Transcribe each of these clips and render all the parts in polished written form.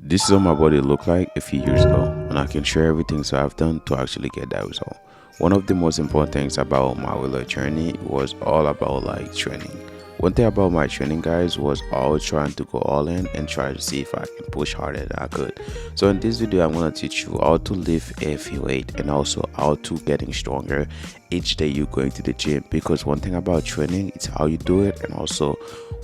This is what my body looked like a few years ago, and I can share everything so I've done to actually get that result. One of the most important things about my weight journey was all about like training. One thing about my training, guys, was always trying to go all in and try to see if I can push harder than I could. So in this video, I'm gonna teach you how to lift heavy weight and also how to getting stronger each day you're going to the gym. Because one thing about training, it's how you do it and also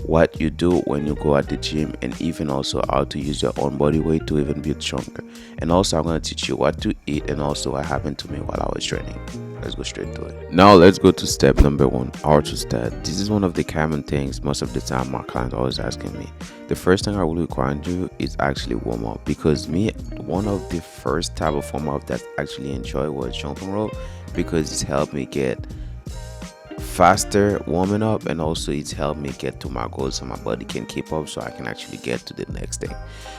what you do when you go at the gym, and even also how to use your own body weight to even build stronger. And also I'm going to teach you what to eat and also what happened to me while I was training. Let's go straight to it. Now let's go to step number one, how to start. This is one of the common things most of the time my clients always asking me. The first thing I will require you is actually warm up, because me, one of the first type of warm up that I actually enjoy was jumping rope, because it's helped me get faster warming up, and also it's helped me get to my goals so my body can keep up, so I can actually get to the next thing.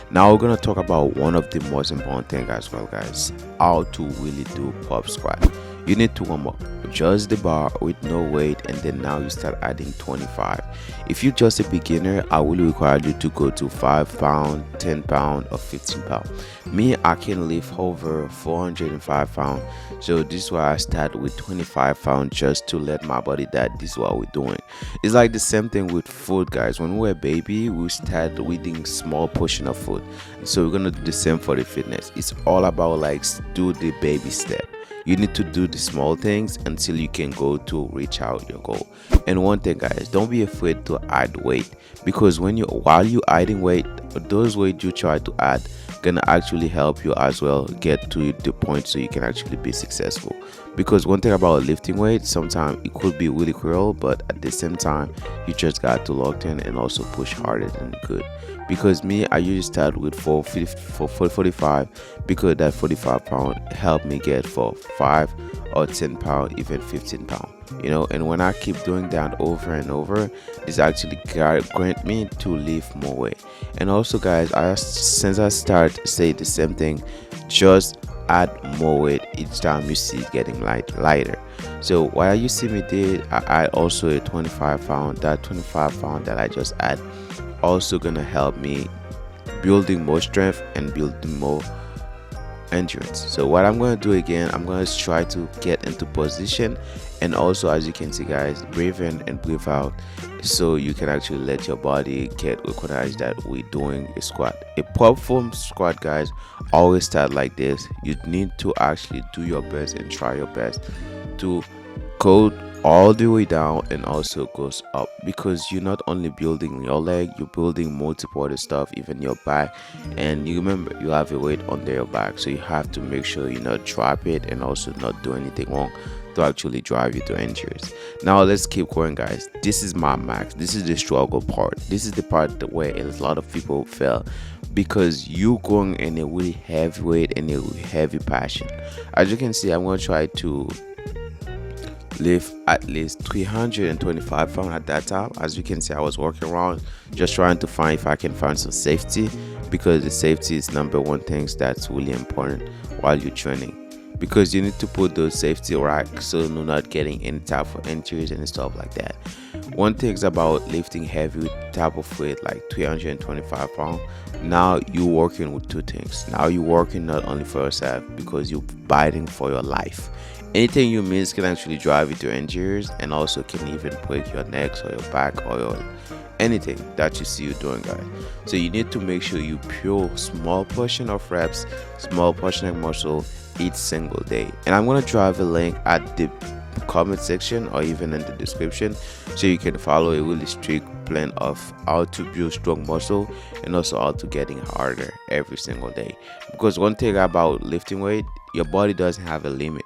Now we're gonna talk about one of the most important things as well, guys, how to really do pop squat. You need to warm up just the bar with no weight, and then now you start adding 25. If you're just a beginner, I will require you to go to 5 pound, 10 pound, or 15 pound. Me, I can lift over 405 pounds, so this is why I start with 25 pounds, just to let my body that this is what we're doing. It's like the same thing with food, guys. When we were baby, we start eating small portion of food, so we're gonna do the same for the fitness. It's all about like do the baby step. You need to do the small things until you can go to reach out your goal. And one thing, guys, don't be afraid to add weight, because while you adding weight, those weight you try to add gonna actually help you as well get to the point so you can actually be successful. Because one thing about lifting weight, sometimes it could be really cruel, but at the same time you just got to lock in and also push harder than you could. Because me, I usually start with 45, because that 45 pound helped me get for 5 or 10 pound, even 15 pound, and when I keep doing that over and over, this actually grant me to lift more weight. And also, guys, since I start say the same thing, just add more weight each time you see it getting lighter. So what you see me did, I add also a 25 pound. That 25 pound that I just add also gonna help me building more strength and building more endurance. So what I'm going to do again, I'm going to try to get into position, and also, as you can see, guys, breathe in and breathe out, so you can actually let your body get recognized that we're doing a squat. A platform squat, guys, always start like this. You need to actually do your best and try your best to go all the way down and also goes up, because you're not only building your leg, you're building multiple other stuff, even your back. And you remember, you have a weight under your back, so you have to make sure you not drop it and also not do anything wrong to actually drive you to injuries. Now let's keep going, guys. This is my max. This is the struggle part. This is the part where a lot of people fail, because you going in a really heavy weight and a heavy passion. As you can see, I'm going to try to lift at least 325 pounds at that time. As you can see, I was walking around just trying to find if I can find some safety, because the safety is number one thing that's really important while you're training, because you need to put those safety right so you're not getting any type of injuries and stuff like that. One thing is about lifting heavy type of weight like 325 pounds. Now you're working with two things. Now you're working not only for yourself, because you're fighting for your life. Anything you miss can actually drive you to injuries, and also can even break your necks or your back or your anything that you see you doing, guys. So you need to make sure you pure small portion of reps, small portion of muscle each single day. And I'm gonna drive a link at the comment section or even in the description, so you can follow a really strict plan of how to build strong muscle and also how to getting harder every single day. Because one thing about lifting weight, your body doesn't have a limit.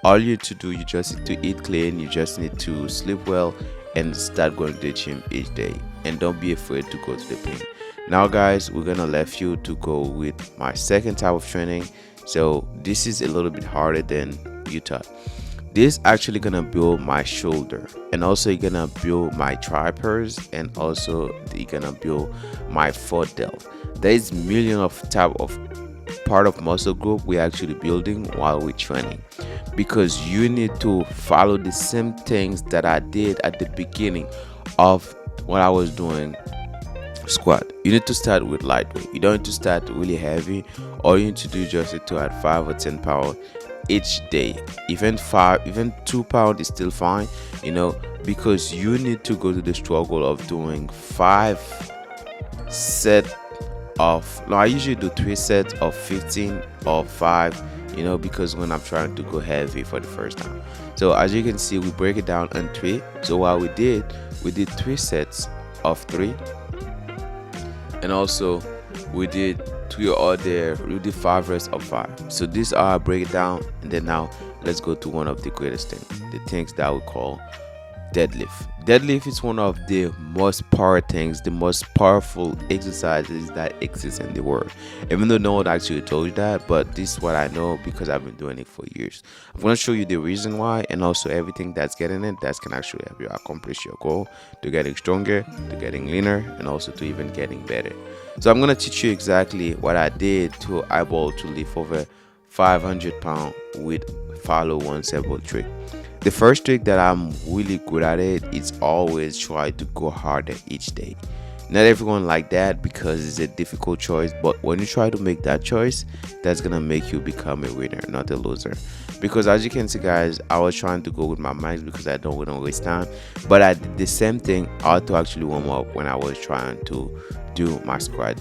All you need to do, you just need to eat clean, you just need to sleep well, and start going to the gym each day. And don't be afraid to go to the gym. Now, guys, we're gonna let you to go with my second type of training. So this is a little bit harder than you thought. This actually gonna build my shoulder, and also you're gonna build my triceps, and also you're gonna build my foot delt. There is million of type of part of muscle group we're actually building while we're training, because you need to follow the same things that I did at the beginning of what I was doing squat. You need to start with lightweight. You don't need to start really heavy. All you need to do just to add 5 or 10 pounds each day. Even 5, even 2 pounds is still fine, because you need to go to the struggle of doing 5 set of, no, I usually do 3 sets of 15 or 5, because when I'm trying to go heavy for the first time. So as you can see, we break it down in 3. So what we did 3 sets of 3, and also we did 5 reps of 5. So these are break it down, and then now let's go to one of the greatest things, the things that we call deadlift. Deadlift is one of the most powerful exercises that exist in the world. Even though no one actually told you that, but this is what I know because I've been doing it for years. I'm going to show you the reason why, and also everything that's getting it that can actually help you accomplish your goal, to getting stronger, to getting leaner, and also to even getting better. So I'm going to teach you exactly what I did to able to lift over 500 pounds with follow one simple trick. The first trick that I'm really good at is always try to go harder each day. Not everyone like that because it's a difficult choice, but when you try to make that choice, that's gonna make you become a winner, not a loser. Because as you can see, guys, I was trying to go with my max because I don't want to waste time, but I did the same thing. I had to actually warm up when I was trying to do my squat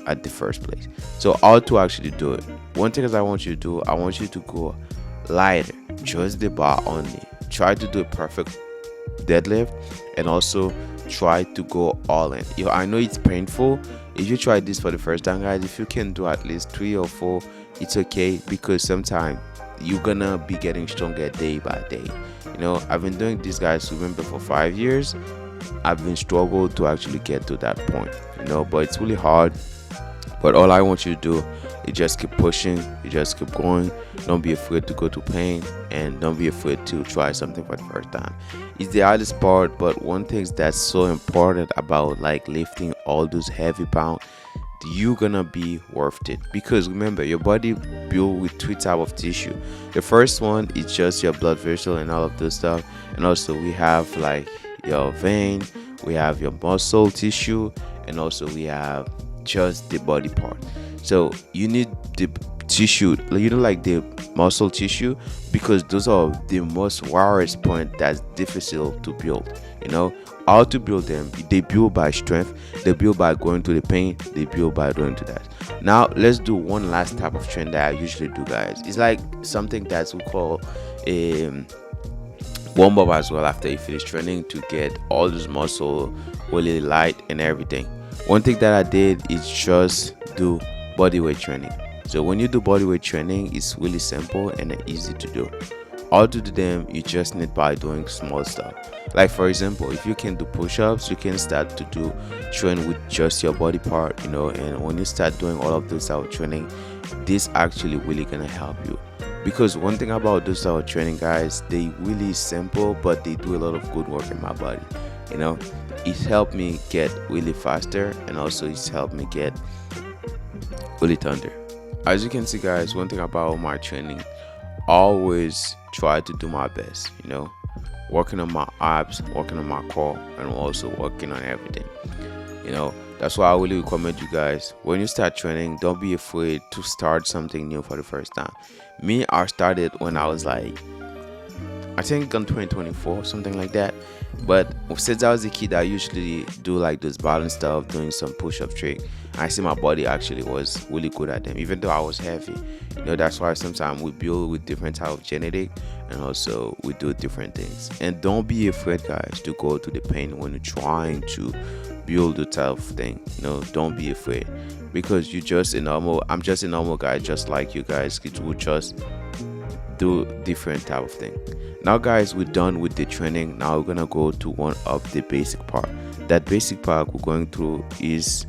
at the first place. So how to actually do it? One thing is I want you to do, I want you to go lighter, just the bar only. Try to do a perfect deadlift, and also try to go all in. I know it's painful. If you try this for the first time, guys, if you can do at least 3 or 4, it's okay, because sometimes you're gonna be getting stronger day by day. I've been doing this, guys, remember, for 5 years. I've been struggling to actually get to that point, but it's really hard. But all I want you to do is just keep pushing, you just keep going. Don't be afraid to go to pain, and don't be afraid to try something for the first time. It's the hardest part, but one thing that's so important about like lifting all those heavy pounds, you're gonna be worth it. Because remember, your body built with 3 types of tissue. The first one is just your blood vessel and all of those stuff, and also we have like your vein, we have your muscle tissue, and also we have just the body part. So you need the tissue, like the muscle tissue, because those are the most rarest point that's difficult to build. How to build them? They build by strength, they build by going to the pain, they build by doing to that. Now let's do one last type of training that I usually do, guys. It's like something that we call a warm up as well after you finish training, to get all those muscle really light and everything. One thing that I did is just do body weight training. So when you do body weight training, it's really simple and easy to do. All to do them, you just need by doing small stuff. Like for example, if you can do push-ups, you can start to do train with just your body part, and when you start doing all of those type of training, this actually really gonna help you. Because one thing about those type of training, guys, they really simple, but they do a lot of good work in my body. It helped me get really faster, and also it's helped me get really thunder. As you can see, guys, one thing about my training, always try to do my best, working on my abs, working on my core, and also working on everything. That's why I really recommend you guys, when you start training, don't be afraid to start something new for the first time. Me, I started when I was like, I think on 2024, something like that. But since I was a kid, I usually do like those balance stuff, doing some push-up trick. I see my body actually was really good at them, even though I was heavy. That's why sometimes we build with different type of genetic, and also we do different things. And don't be afraid, guys, to go to the pain when you're trying to build the type of thing. Don't be afraid, because I'm just a normal guy, just like you guys. It will just do different type of thing. Now, guys, we're done with the training. Now we're gonna go to one of the basic part. That basic part we're going through is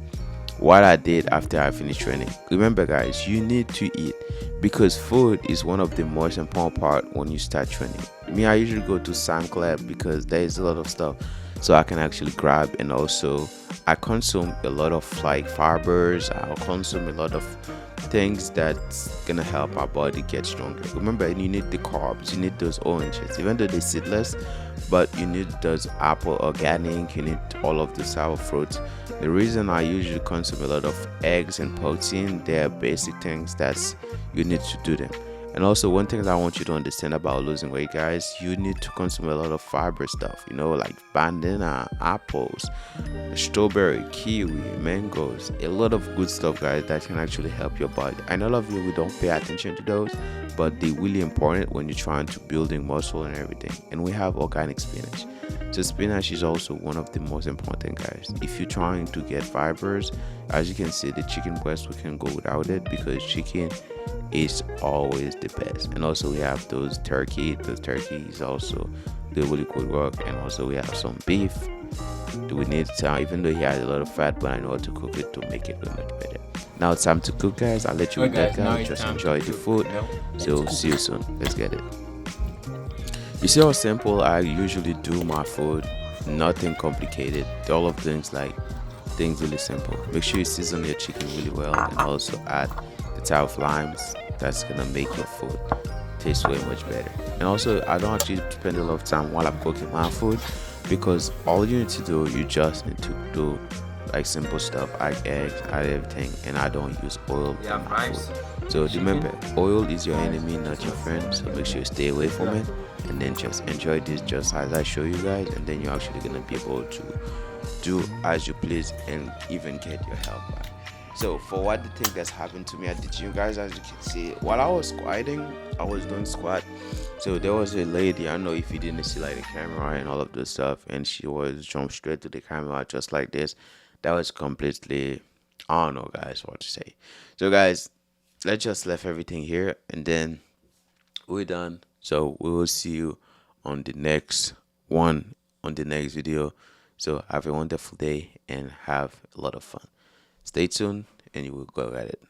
what I did after I finished training. Remember, guys, you need to eat, because food is one of the most important part when you start training. Me, I usually go to Sam Club because there is a lot of stuff. so I can actually grab. And also I consume a lot of like fibers. I'll consume a lot of things that's gonna help our body get stronger. Remember, you need the carbs, you need those oranges, even though they're seedless, but you need those apple organic, you need all of the sour fruits. The reason I usually consume a lot of eggs and protein, they're basic things that's you need to do them. And also, one thing that I want you to understand about losing weight, guys, you need to consume a lot of fiber stuff, like banana, apples, strawberry, kiwi, mangoes, a lot of good stuff, guys, that can actually help your body. I know a lot of you we don't pay attention to those, but they're really important when you're trying to building muscle and everything. And we have organic spinach. So spinach is also one of the most important, guys. If you're trying to get fibers, as you can see, the chicken breast, we can go without it because chicken is always the best. And also we have those turkey. Those turkey is also the really good work. And also we have some beef. Do we need to, even though he has a lot of fat, but I know how to cook it to make it a little bit better. Now it's time to cook, guys. I'll let you eat that, guys. Just enjoy the food. So see you soon. Let's get it. You see how simple I usually do my food. Nothing complicated. All of things really simple. Make sure you season your chicken really well, and also add the type of limes that's gonna make your food taste way much better. And also, I don't actually spend a lot of time while I'm cooking my food because all you need to do, you just need to do like simple stuff, add eggs, add everything, and I don't use oil in my food. So remember, oil is your enemy, not your friend. So make sure you stay away from it, and then just enjoy this just as I show you guys, and then you're actually gonna be able to do as you please and even get your health back. So for what the thing that's happened to me at the gym, guys, as you can see, while I was squatting, I was doing squat. So there was a lady, I don't know if you didn't see like the camera and all of this stuff, and she was jumped straight to the camera just like this. That was completely, I don't know, guys, what to say. So guys, let's just left everything here, and then we're done. So we will see you on the next one, on the next video. So have a wonderful day and have a lot of fun. Stay tuned and you will go at it.